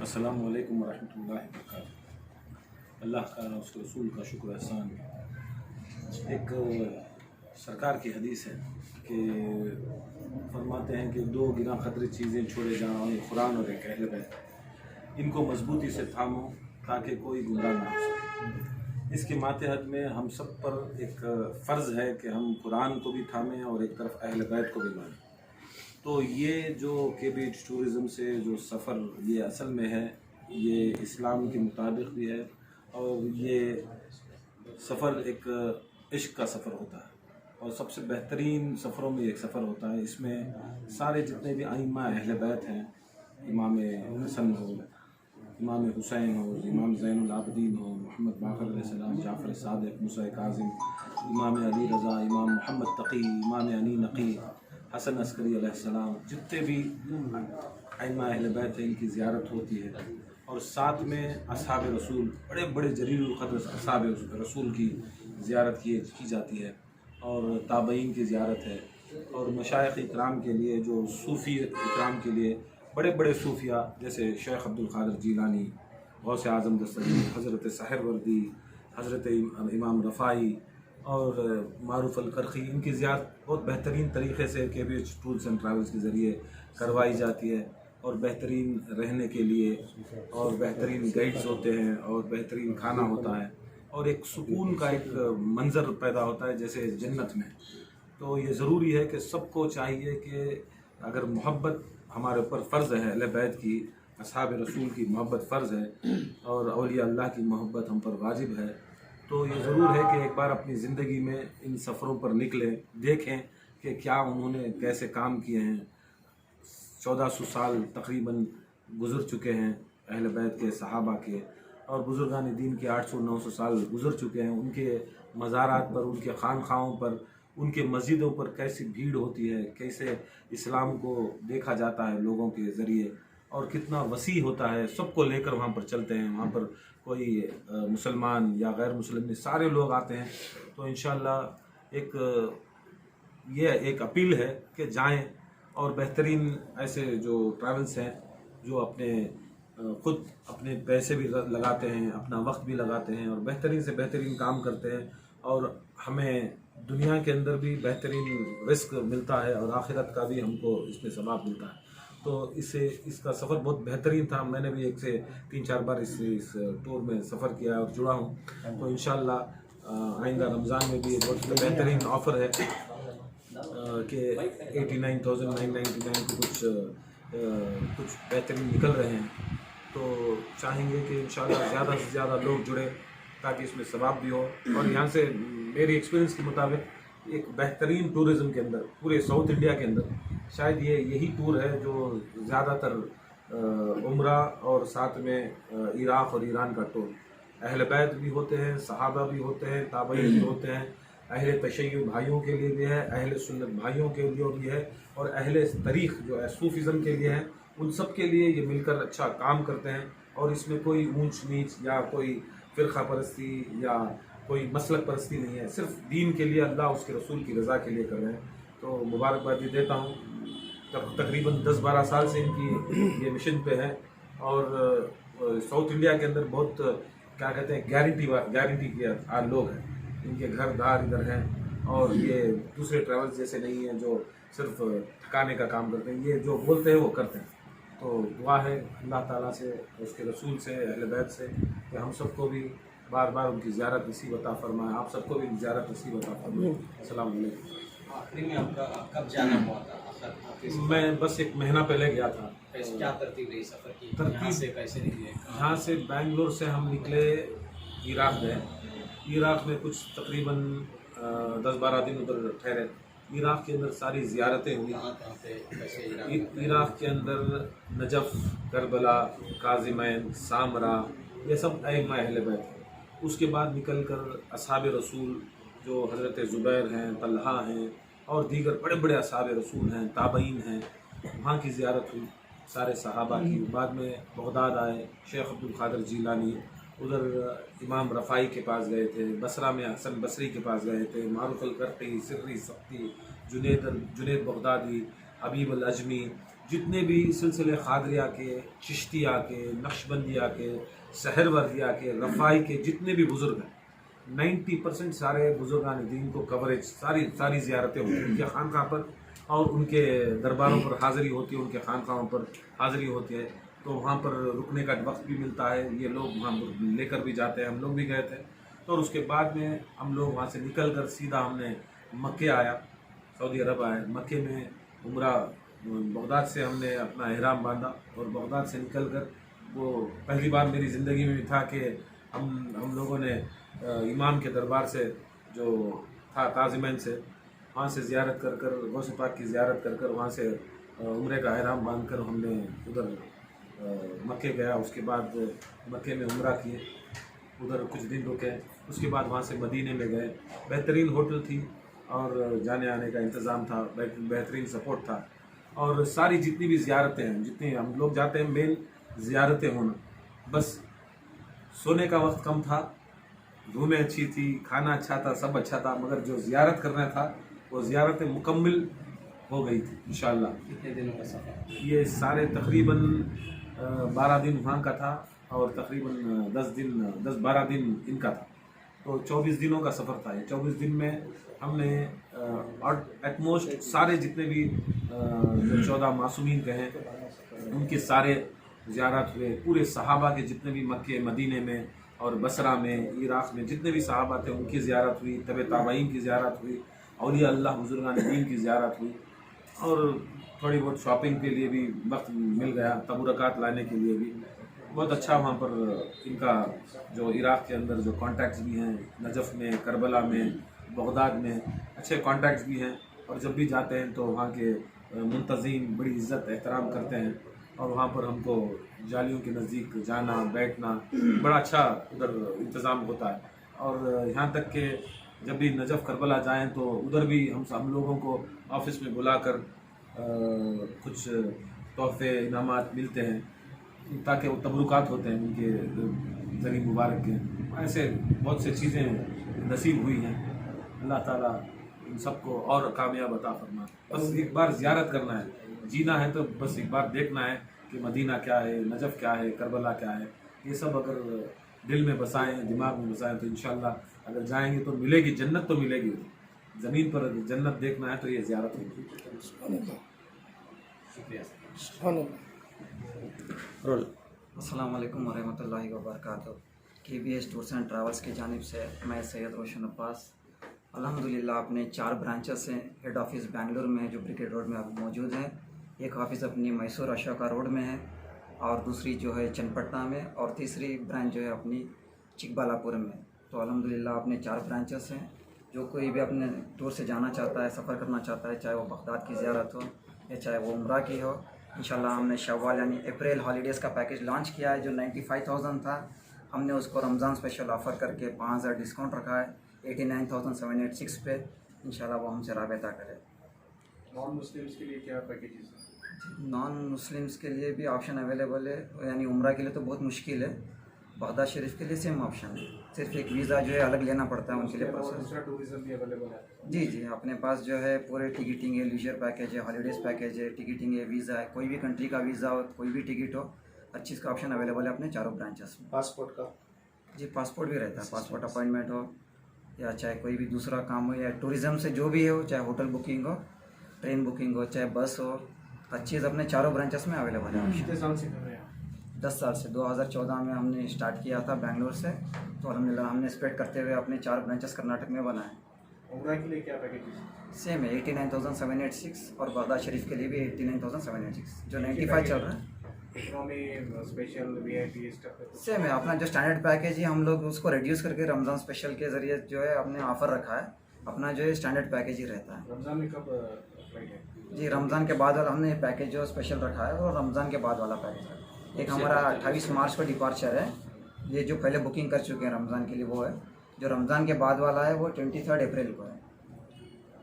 अस्सलामु अलैकुम वरहमतुल्लाहि वबरकातुहू। अल्लाह का और उसके रसूल का शुक्र एहसान। एक सरकार की हदीस है कि फरमाते हैं कि दो गिना खतरे चीज़ें छोड़े जाओ, एक कुरान और एक अहले बैत। इनको मजबूती से थामो ताकि कोई गुमराह ना हो सके। इसके मातहत में हम सब पर एक फ़र्ज़ है कि हम कुरान को भी थामें और एक तरफ अहले बैत को भी मानें। तो ये जो के बीच टूरिज़म से जो सफ़र ये असल में है, ये इस्लाम के मुताबिक भी है और ये सफ़र एक इश्क का सफ़र होता है और सबसे बेहतरीन सफ़रों में एक सफ़र होता है। इसमें सारे जितने भी आइम्मा अहले बैत हैं, इमाम हसन हो, इमाम हुसैन हो, इमाम ज़ैनुल आबिदीन हो, मोहम्मद बाक़र अलैहिस्सलाम, जाफ़र सादिक़, मूसा काज़िम, इमाम अली रज़ा, इमाम मोहम्मद तक़ी, इमाम अली नक़ी, हसन अस्करी अलैहिस्सलाम, जितने भी आइम्मा अहले बैत हैं इनकी ज़ियारत होती है। और साथ में अस्हाब रसूल, बड़े बड़े जलीलुल क़द्र अस्हाब रसूल की ज़ियारत की जाती है और ताबईन की ज़ियारत है। और मशाइख़ इकराम के लिए, जो सूफ़ी इकराम के लिए बड़े बड़े सूफिया जैसे शेख अब्दुल क़ादिर जीलानी, गौसे आज़म दस्तगीर, हज़रत सहरवर्दी, हज़रत इमाम रफ़ाई और मारूफ़ अल-करख़ी, इनकी ज़ियारत बहुत बेहतरीन तरीक़े से KBH टूर्स एंड ट्रैवल्स के ज़रिए करवाई जाती है। और बेहतरीन रहने के लिए और बेहतरीन गाइड्स होते हैं और बेहतरीन खाना होता है और एक सुकून का एक मंज़र पैदा होता है जैसे जन्नत में। तो ये ज़रूरी है कि सबको चाहिए कि अगर मोहब्बत हमारे ऊपर फ़र्ज़ है, अहले बैत की, अस्हाब रसूल की मोहब्बत फ़र्ज़ है और औलिया अल्लाह की मोहब्बत हम पर वाजिब है, तो ये ज़रूर है कि एक बार अपनी ज़िंदगी में इन सफ़रों पर निकलें, देखें कि क्या उन्होंने कैसे काम किए हैं। 1400 साल तकरीबन गुज़र चुके हैं अहले बैत के, सहाबा के, और बुज़ुर्गान दीन के 800-900 साल गुज़र चुके हैं। उनके मज़ारात पर, उनके खानखाहों पर, उनके मस्जिदों पर कैसी भीड़ होती है, कैसे इस्लाम को देखा जाता है लोगों के ज़रिए और कितना वसी होता है। सबको लेकर वहाँ पर चलते हैं। वहाँ पर कोई मुसलमान या गैर मुसलिम सारे लोग आते हैं। तो इंशाअल्लाह ये एक अपील है कि जाएं और बेहतरीन ऐसे जो ट्रैवल्स हैं जो अपने खुद अपने पैसे भी लगाते हैं, अपना वक्त भी लगाते हैं और बेहतरीन से बेहतरीन काम करते हैं और हमें दुनिया के अंदर भी बेहतरीन रिस्क मिलता है और आखिरत का भी हमको इसमें सवाब मिलता है। तो इसका सफ़र बहुत बेहतरीन था। मैंने भी 1 से 3-4 बार इस टूर में सफ़र किया और जुड़ा हूँ। तो इंशाअल्लाह आइंदा रमज़ान में भी बहुत बेहतरीन ऑफ़र है कि 89,999 को कुछ बेहतरीन निकल रहे हैं। तो चाहेंगे कि इंशाअल्लाह ज़्यादा से ज़्यादा लोग जुड़े ताकि इसमें सवाब भी हो। और यहाँ से मेरी एक्सपीरियंस के मुताबिक एक बेहतरीन टूरिज़म के अंदर पूरे साउथ इंडिया के अंदर शायद यही टूर है जो ज़्यादातर उम्रा और साथ में इराक़ और ईरान का टूर, अहले बैत भी होते हैं, सहाबा भी होते हैं, ताबईन भी होते हैं, अहले तशय्युअ भाइयों के लिए भी है, अहले सुन्नत भाइयों के लिए भी है और अहले तरीक़ जो है सूफ़िज़म के लिए है। उन सब के लिए ये मिलकर अच्छा काम करते हैं और इसमें कोई ऊंच नीच या कोई फ़िरक़ा परस्ती या कोई मसलक परस्ती नहीं है। सिर्फ दीन के लिए, अल्लाह उसके रसूल की रज़ा के लिए कर रहे हैं। तो मुबारकबादी देता हूँ। तकरीबन 10-12 साल से इनकी ये मिशन पे है और साउथ इंडिया के अंदर बहुत क्या कहते हैं गारंटी के लोग हैं। इनके घर दार इधर हैं और ये दूसरे ट्रैवल्स जैसे नहीं है जो सिर्फ थकाने का काम करते हैं। ये जो बोलते हैं वो करते हैं। तो दुआ है अल्लाह ताला से, उसके रसूल से, अहले बैत से कि हम सबको भी बार बार उनकी ज़ियारत नसीब अता फरमाए, आप सबको भी ज़ियारत नसीब अता फरमाए। अस्सलाम वालेकुम। आखिरी में आपका कब जाना हुआ था? मैं बस 1 महीना पहले गया था। क्या तरतीब रही सफ़र की? तरतीब से कैसे निकले? यहाँ से बेंगलोर से हम निकले, इराक़ गए। इराक़ में कुछ तकरीबन 10-12 दिन उधर ठहरे। इराक़ के अंदर सारी ज़ियारतें हुई। इराक़ के अंदर नजफ़, करबला, काज़िमैन, सामरा, ये सब आइम्मा अहले बैत हैं। उसके बाद निकल कर अस्हाब रसूल जो हज़रत ज़ुबैर हैं, तल्हा हैं और दीगर बड़े बड़े अस्हाब रसूल हैं, ताबईन हैं, वहाँ की ज़ियारत हुई सारे सहाबा की। बाद में बगदाद आए, शेख अब्दुल क़ादिर जीलानी, उधर इमाम रफ़ाई के पास गए थे। बसरा में हसन बसरी के पास गए थे। मारूफ़ अल-करख़ी, सिर्री सख्ती, जुनैद बगदादी, हबीब अल-अजमी जितने भी सिलसिले क़ादरिया के, चिश्तिया के, नक्शबंदिया के, सहरवर्दिया के, रफ़ाई के जितने भी बुज़ुर्ग हैं, 90% सारे बुज़ुर्गान दीन को कवरेज सारी ज़ियारतें होती हैं उनके खानक़ाह पर और उनके दरबारों पर हाज़िरी होती है, उनके खानक़ाहों पर हाज़िरी होती है। तो वहाँ पर रुकने का वक्त भी मिलता है, ये लोग वहाँ लेकर भी जाते हैं, हम लोग भी गए थे। तो और उसके बाद में हम लोग वहाँ से निकल कर सीधा हमने मक्के आया, सऊदी अरब आए। मक्के में उम्रा बगदाद से हमने अपना एहराम बांधा और बगदाद से निकल कर वो पहली बार मेरी ज़िंदगी में भी था कि हम लोगों ने इमाम के दरबार से जो था काज़िमैन से वहाँ से ज़ियारत कर कर गौस पाक की ज़ियारत कर कर वहाँ से उम्रे का एहराम बांध कर हमने उधर मक्के गया। उसके बाद मक्के में उम्रा किए, उधर कुछ दिन रुके। उसके बाद वहाँ से मदीने में गए। बेहतरीन होटल थी और जाने आने का इंतज़ाम था, बेहतरीन सपोर्ट था। और सारी जितनी भी ज़ियारतें हैं, जितनी हम लोग जाते हैं, मेन ज़ियारतें होना। बस सोने का वक्त कम था, रूमें अच्छी थी, खाना अच्छा था, सब अच्छा था, मगर जो ज़ियारत करना था वो ज़ियारतें मुकम्मल हो गई थी इंशाअल्लाह। कितने दिनों का सफ़र? ये सारे तकरीबन 12 दिन वहाँ का था और तकरीबन 10-12 दिन इनका था। तो 24 दिनों का सफ़र था। ये 24 दिन में हमने एटमोस्ट सारे जितने भी जो 14 मासूमीन के हैं उनके सारे ज़ियारत हुए। पूरे सहाबा के जितने भी मक्के मदीने में और बसरा में, इराक़ में जितने भी सहाबा थे उनकी ज़ियारत हुई, तबे ताबईन की ज़ियारत हुई, औलिया अल्लाह बुज़ुर्गान दीन की ज़ियारत हुई। और थोड़ी बहुत शॉपिंग के लिए भी वक्त मिल गया, तबरुकात लाने के लिए भी बहुत अच्छा। वहाँ पर इनका जो इराक़ के अंदर जो कॉन्टैक्ट्स भी हैं, नजफ़ में, करबला में, बगदाद में अच्छे कॉन्टैक्ट्स भी हैं। और जब भी जाते हैं तो वहाँ के मुंतज़ीम बड़ी इज़्ज़त एहतराम करते हैं और वहाँ पर हमको जालियों के नज़दीक जाना बैठना बड़ा अच्छा उधर इंतज़ाम होता है। और यहाँ तक कि जब भी नजफ़ करबला जाएं तो उधर भी हम लोगों को ऑफ़िस में बुलाकर कुछ तोहफ़े इनामात मिलते हैं ताकि वो तबरुकात होते हैं उनके ज़री मुबारक के। ऐसे बहुत सी चीज़ें नसीब हुई हैं। अल्लाह ताला इन सबको और कामयाब अता फरमाए। बस एक बार ज़ियारत करना है, जीना है तो बस एक बार देखना है कि मदीना क्या है, नजफ़ क्या है, करबला क्या है। ये सब अगर दिल में बसाएं, दिमाग में बसाएं तो इंशाअल्लाह अगर जाएंगे तो मिलेगी, जन्नत तो मिलेगी। ज़मीन पर जन्नत देखना है तो ये ज़ियारत होगी। शुक्रिया। अस्सलाम वालेकुम वरहमतुल्लाहि वबरकातुहू। KBS टूर्स एंड ट्रैवल्स की जानिब से मैं सैयद रोशन अब्बास अल्हम्दुलिल्लाह अपने 4 ब्रांचेस हैं। हेड ऑफ़िस बेंगलुरु में है जो ब्रिकेट रोड में अब मौजूद है, एक ऑफ़िस अपनी मैसूर अशोका रोड में है और दूसरी जो है चन्नपट्ना में और तीसरी ब्रांच जो है अपनी चिकबालापुर में। तो अल्हम्दुलिल्लाह अपने 4 ब्रांचेस हैं। जो कोई भी अपने टूर से जाना चाहता है, सफ़र करना चाहता है, चाहे वो बगदाद की ज़ियारत हो या चाहे वो उम्रा की हो, इंशाल्लाह हमने शव्वाल यानी अप्रैल हॉलीडेज़ का पैकेज लॉन्च किया है जो 95,000 था। हमने उसको रमज़ान स्पेशल ऑफ़र करके 5,000 डिस्काउंट रखा है 89,786 पे। इंशाल्लाह वो हमसे राबता करें। नॉन मुस्लिम्स के लिए क्या पैकेजेस हैं? नॉन मुस्लिम्स के लिए भी ऑप्शन अवेलेबल है, यानी उम्रा के लिए तो बहुत मुश्किल है। बगदाद शरीफ के लिए सेम ऑप्शन है, सिर्फ एक वीज़ा जो है अलग लेना पड़ता है उनके लिए प्रोसेस। दूसरा टूरिज्म भी अवेलेबल है? जी अपने पास जो है पूरे टिकटिंग है, लीजर पैकेज है, हॉलीडेज़ पैकेज है, टिकटिंग है, वीज़ा है, कोई भी कंट्री का वीज़ा हो, कोई भी टिकट हो, हर चीज़ का ऑप्शन अवेलेबल है अपने 4 ब्रांचेस में। पासपोर्ट का? जी पासपोर्ट भी रहता है, पासपोर्ट अपॉइंटमेंट हो या चाहे कोई भी दूसरा काम हो या टूरिज़्म से जो भी हो, चाहे होटल बुकिंग हो, ट्रेन बुकिंग हो, चाहे बस हो, हर चीज़ अपने 4 ब्रांचेस में अवेलेबल है। कितने साल से कर रहे हैं? 10 साल से 2014 में हमने स्टार्ट किया था बेंगलोर से, तो अल्हम्दुलिल्लाह हमने स्प्रेड करते हुए अपने 4 ब्रांचेस कर्नाटक में बनाए। उम्रा के लिए क्या पैकेजेस हैं? सेम है 89,786 और बगदाद शरीफ के लिए भी 89,786 जो 95 चल रहा है। इकोनॉमी, स्पेशल, VIP स्टफ है? सेम है अपना जो स्टैंडर्ड पैकेज है, हम लोग उसको रिड्यूस करके रमज़ान स्पेशल के ज़रिए जो है अपने ऑफ़र रखा है। अपना जो है स्टैंडर्ड पैकेज ही रहता है। रमज़ान में कब फ्लाइट है? जी रमज़ान के बाद वाला हमने पैकेज जो स्पेशल रखा है और रमज़ान के बाद वाला पैकेज है। एक हमारा 28 मार्च को डिपार्चर है, ये जो पहले बुकिंग कर चुके हैं रमज़ान के लिए वो है। जो रमज़ान के बाद वाला है वो 23 अप्रैल को है।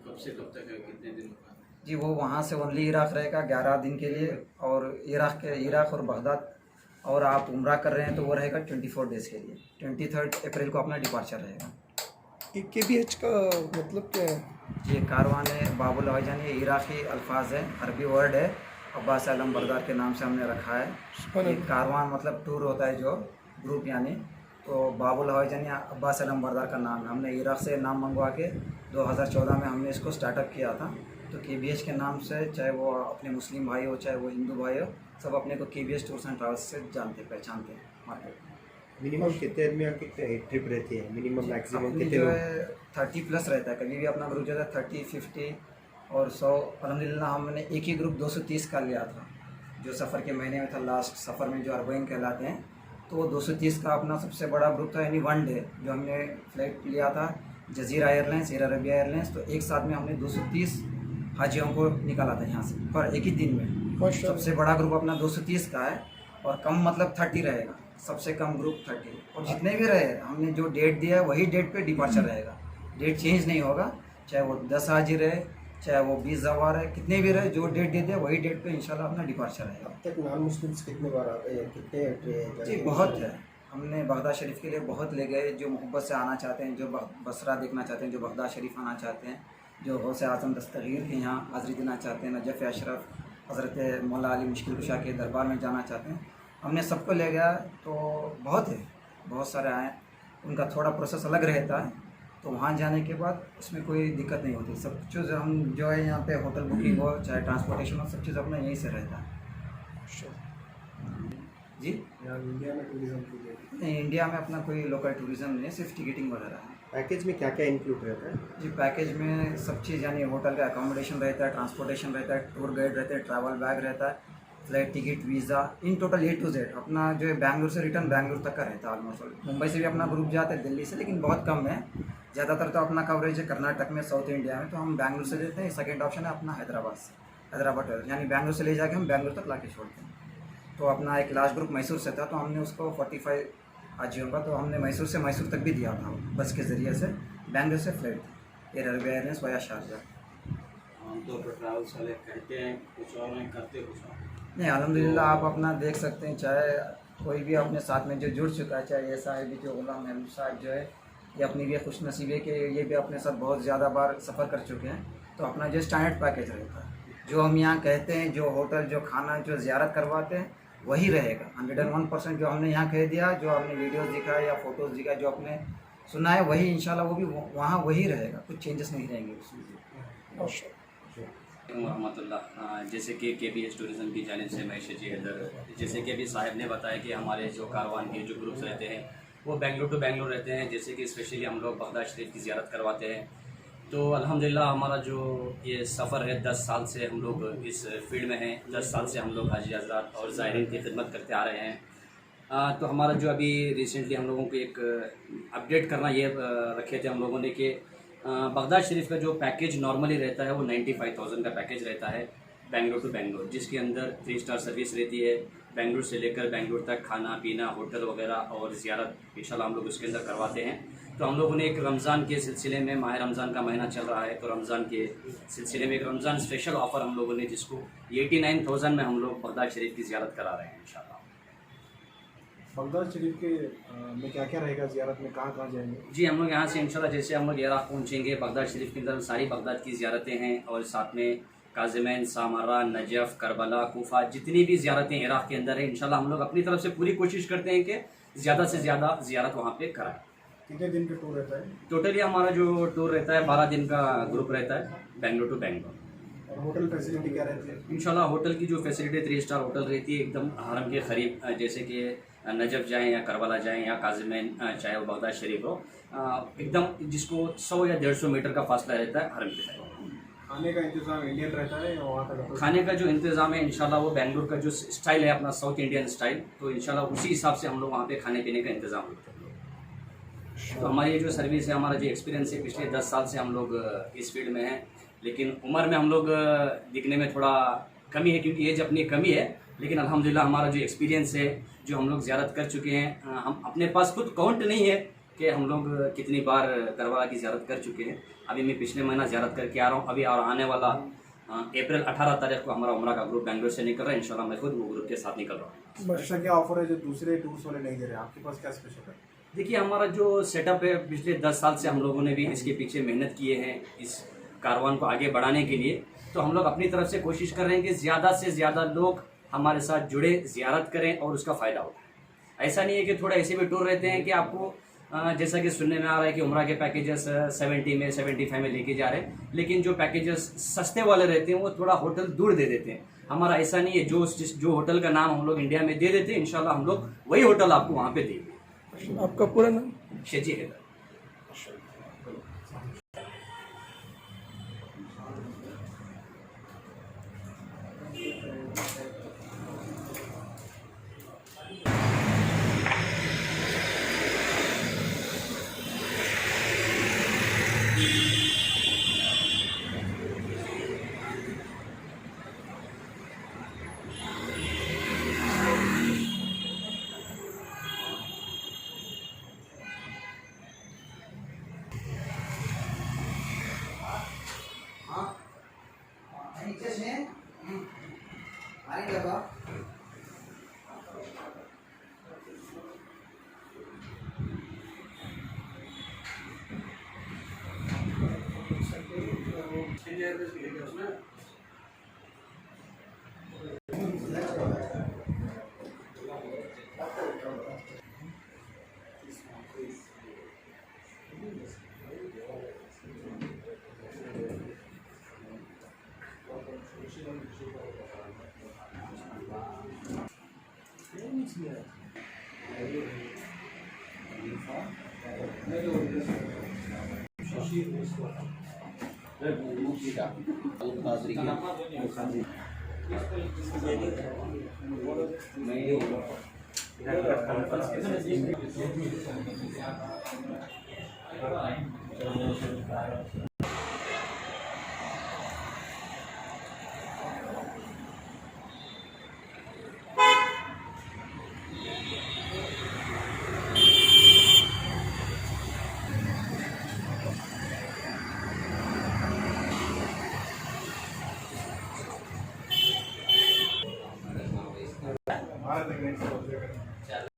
कब से कब तक है, कितने दिन का? जी वो वहाँ से ओनली इराक़ रहेगा 11 दिन के लिए, और इराक़ और बगदाद और आप उम्रा कर रहे हैं तो वो रहेगा 24 डेज़ के लिए। 23 अप्रैल को अपना डिपार्चर रहेगा। KBH का मतलब क्या है? ये कारवान है बाबुल हवाईजान, ये इराक़ी अल्फाज है, अरबी वर्ड है अब्बास आलम बरदार के नाम से हमने रखा है। एक कारवान मतलब टूर होता है जो ग्रुप यानी, तो बाबुल हवाईजन या अब्बास आलम बरदार का नाम है। हमने इराक़ से नाम मंगवा के 2014 में हमने इसको स्टार्टअप किया था। तो KBH के नाम से चाहे वो अपने मुस्लिम भाई हो चाहे वो हिंदू भाई हो, सब अपने को KBH टूर्स एंड ट्रैवल्स से जानते पहचानते हैं मार्केट में। मिनिमम कितने आदमी और कितने ट्रिप रहती है? मिनिमम मैक्सिमम अपनी कितने जो लोग? है 30+ रहता है, कभी भी अपना ग्रुप जो है 30, 50 और 100। अल्हम्दुलिल्लाह हमने एक ही ग्रुप 230 का लिया था, जो सफ़र के महीने में था, लास्ट सफ़र में जो अरबईन कहलाते हैं। तो वो 230 का अपना सबसे बड़ा ग्रुप था, यानी 1 डे जो हमने फ़्लाइट लिया था Jazeera airlines, air Arabia airlines. तो एक साथ में हमने 230 हाजियों को निकाला था यहाँ से पर एक ही दिन में। सबसे बड़ा ग्रुप अपना 230 का है और कम मतलब 30 रहेगा, सबसे कम ग्रुप 30। और जितने भी रहे हमने जो डेट दिया है वही डेट पे डिपार्चर रहेगा, डेट चेंज नहीं होगा। चाहे वो 10 हाजी रहे चाहे वो 20 जवार है, कितने भी रहे, जो डेट दे दिया वही डेट पे इंशाल्लाह अपना डिपार्चर रहेगा। अब तक नॉन मुस्लिम्स कितने बार आते हैं, कितने एंट्री जी बहुत है। हमने बगदाद शरीफ के लिए बहुत ले गए, जो मोहब्बत से आना चाहते हैं, जो बसरा देखना चाहते हैं, जो बगदाद शरीफ आना चाहते हैं, जो गौसे आज़म दस्तगीर के यहाँ हाज़री देना चाहते हैं, नजफ़ अशरफ हज़रत मौला अली मुश्किल कुशा के दरबार में जाना चाहते हैं, हमने सबको ले गया। तो बहुत है, बहुत सारे आए। उनका थोड़ा प्रोसेस अलग रहता है, तो वहाँ जाने के बाद उसमें कोई दिक्कत नहीं होती। सब चीज़ हम जो है यहाँ पे होटल बुकिंग हो चाहे ट्रांसपोर्टेशन हो, सब चीज़ अपना यहीं से रहता है। जी यहाँ इंडिया में टूरिज्म के लिए नहीं, इंडिया में अपना कोई लोकल टूरिज़्म नहीं है, सिर्फ टिकटिंग वगैरह है। पैकेज में क्या क्या इंक्लूड रहता है? जी पैकेज में सब चीज़, यानी होटल का अकोमोडेशन रहता है, ट्रांसपोर्टेशन रहता है, टूर गाइड रहते हैं, ट्रैवल बैग रहता है, flight ticket, visa, in total A to Z। अपना जो है बैंगलोर से रिटर्न बैंगलोर तक का रहता है ऑलमोस्ट। मुंबई से भी अपना ग्रुप जाता है, दिल्ली से, लेकिन बहुत कम है। ज़्यादातर तो अपना कवरेज है कर्नाटक में, साउथ इंडिया में, तो हम बैंगलोर से देते हैं। सेकेंड ऑप्शन है अपना हैदराबाद से, हैदराबाद यानी बैंगलोर से ले जाके हम बैंगलोर तक ला के छोड़ते हैं। तो अपना एक लास्ट ग्रुप मैसूर से था, तो हमने उसको 45 हाजियों का, तो हमने मैसूर से मैसूर तक भी दिया था बस के ज़रिए से। बैंगलोर से फ्लाइट थी air Arabia airlines via Sharjah. आमतौर पर ट्रैवल्स वाले कहते हैं कुछ और हैं, करते कुछ और। नहीं अल्हम्दुलिल्लाह आप अपना देख सकते हैं, चाहे कोई भी अपने साथ में जो जुड़ चुका है, चाहे ऐसा है भी जो गुलाम महमूद साहब जो है, ये अपनी भी खुशनसीबी है कि ये भी अपने साथ बहुत ज़्यादा बार सफ़र कर चुके हैं। तो अपना जो स्टैंडर्ड पैकेज रहता है, जो हम यहाँ कहते हैं, जो होटल, जो खाना, जो ज़ियारत करवाते हैं वही रहेगा 101%। जो हमने यहाँ कह दिया, जो हमने वीडियोस दिखाया या फ़ोटोज़ दिखाया, जो आपने सुना है वही इंशाल्लाह वो भी वहाँ वही रहेगा, कुछ चेंजेस नहीं रहेंगे उसमें। रहमतुल्लाह। जैसे कि KBH टूरिज़म की जानिब से मैं शजी हैदर, जैसे कि अभी साहब ने बताया कि हमारे जो कारवान के जो ग्रुप्स रहते हैं वो बेंगलुरु टू बेंगलुरु रहते हैं। जैसे कि स्पेशली हम लोग बगदाद शरीफ की ज़ियारत करवाते हैं। तो अल्हम्दुलिल्लाह हमारा जो ये सफ़र है 10 साल से हम लोग इस फील्ड में हैं। 10 साल से हम लोग हाजी हज़रात और ज़ायरीन की खिदमत करते आ रहे हैं। तो हमारा जो अभी रिसेंटली हम लोगों को एक अपडेट करना ये रखे थे हम लोगों ने कि बगदाद शरीफ का जो पैकेज नॉर्मली रहता है वो 95,000 का पैकेज रहता है बेंगलुरु टू बेंगलुरु, जिसके अंदर 3 स्टार सर्विस रहती है। बेंगलुरु से लेकर बेंगलुरु तक खाना पीना, होटल वगैरह और ज़ियारत इंशाल्लाह हम लोग उसके अंदर करवाते हैं। तो हम लोगों ने एक रमज़ान के सिलसिले में, माह रमज़ान का महीना चल रहा है, तो रमज़ान के सिलसिले में एक रमज़ान स्पेशल ऑफ़र हम लोगों ने, जिसको 89,000 में हम लोग बगदाद शरीफ की ज़ियारत करा रहे हैं इंशाल्लाह। बगदाद शरीफ के में क्या क्या रहेगा, ज़ियारत में कहाँ कहाँ जाएंगे? जी हम लोग यहाँ से इंशाल्लाह जैसे हम लोग इराक़ पहुँचेंगे, बगदाद शरीफ के अंदर सारी बगदाद की ज़ियारतें हैं और साथ में काज़िमैन, सामरा, नजफ़, करबला, कूफा, जितनी भी ज़ियारतें इराक़ के अंदर हैं इंशाल्लाह हम लोग अपनी तरफ से पूरी कोशिश करते हैं कि ज़्यादा से ज़्यादा ज़ियारत वहाँ पे कराएं। कितने दिन का टूर रहता है? टोटली हमारा जो टूर रहता है 12 दिन का ग्रुप रहता है बेंगलुरु टू बेंगलुरु। और होटल फैसिलिटी क्या रहती है? इंशाल्लाह होटल की जो फैसिलिटी 3 स्टार होटल रहती है एकदम हरम के करीब, जैसे कि नजफ़ जाएं या करबला जाएं या काज़िमैन, चाहे वो बगदाद शरीफ हो, एकदम जिसको 100 या 150 मीटर का फासला रहता है हरम के करीब। खाने का इंतज़ाम इंडियन रहता है या वहाँ का? खाने का जो इंतज़ाम है इंशाल्लाह वो बेंगलुरु का जो स्टाइल है अपना साउथ इंडियन स्टाइल, तो इंशाल्लाह उसी हिसाब से हम लोग वहाँ पे खाने पीने का इंतज़ाम करते हैं। तो हमारी ये जो सर्विस है, हमारा जो एक्सपीरियंस है, पिछले 10 साल से हम लोग इस फील्ड में हैं। लेकिन उम्र में हम लोग दिखने में थोड़ा कमी है क्योंकि एज अपनी कमी है, लेकिन अल्हम्दुलिल्लाह हमारा जो एक्सपीरियंस है, जो हम लोग ज़ियारत कर चुके हैं, हम अपने पास खुद काउंट नहीं है कि हम लोग कितनी बार करबला की ज़ियारत कर चुके हैं। अभी मैं पिछले महीना ज़ियारत करके आ रहा हूँ अभी, और आने वाला अप्रैल 18 तारीख को हमारा उम्रा का ग्रुप बेंगलुरु से निकल रहा है। इंशाल्लाह मैं खुद वो ग्रुप के साथ निकल रहा हूँ। स्पेशल क्या ऑफर है जो दूसरे टूर्स वाले नहीं दे रहे हैं? आपके पास क्या स्पेशल है? देखिए हमारा जो सेटअप है, पिछले 10 साल से हम लोगों ने भी इसके पीछे मेहनत किए हैं इस कारवान को आगे बढ़ाने के लिए। तो हम लोग अपनी तरफ से कोशिश कर रहे हैं कि ज़्यादा से ज़्यादा लोग हमारे साथ जुड़े, ज़ियारत करें और उसका फ़ायदा उठाएं। ऐसा नहीं है कि थोड़ा ऐसे भी टूर रहते हैं कि आपको जैसा कि सुनने में आ रहा है कि उम्रा के पैकेजेस 70 में 75 में लेके जा रहे हैं, लेकिन जो पैकेजेस सस्ते वाले रहते हैं वो थोड़ा होटल दूर दे देते हैं। हमारा ऐसा नहीं है, जो होटल का नाम हम लोग इंडिया में दे देते हैं, इंशाल्लाह हम लोग वही होटल आपको वहाँ पे देंगे। आपका पूरा नाम? शेजी हैदर। भारत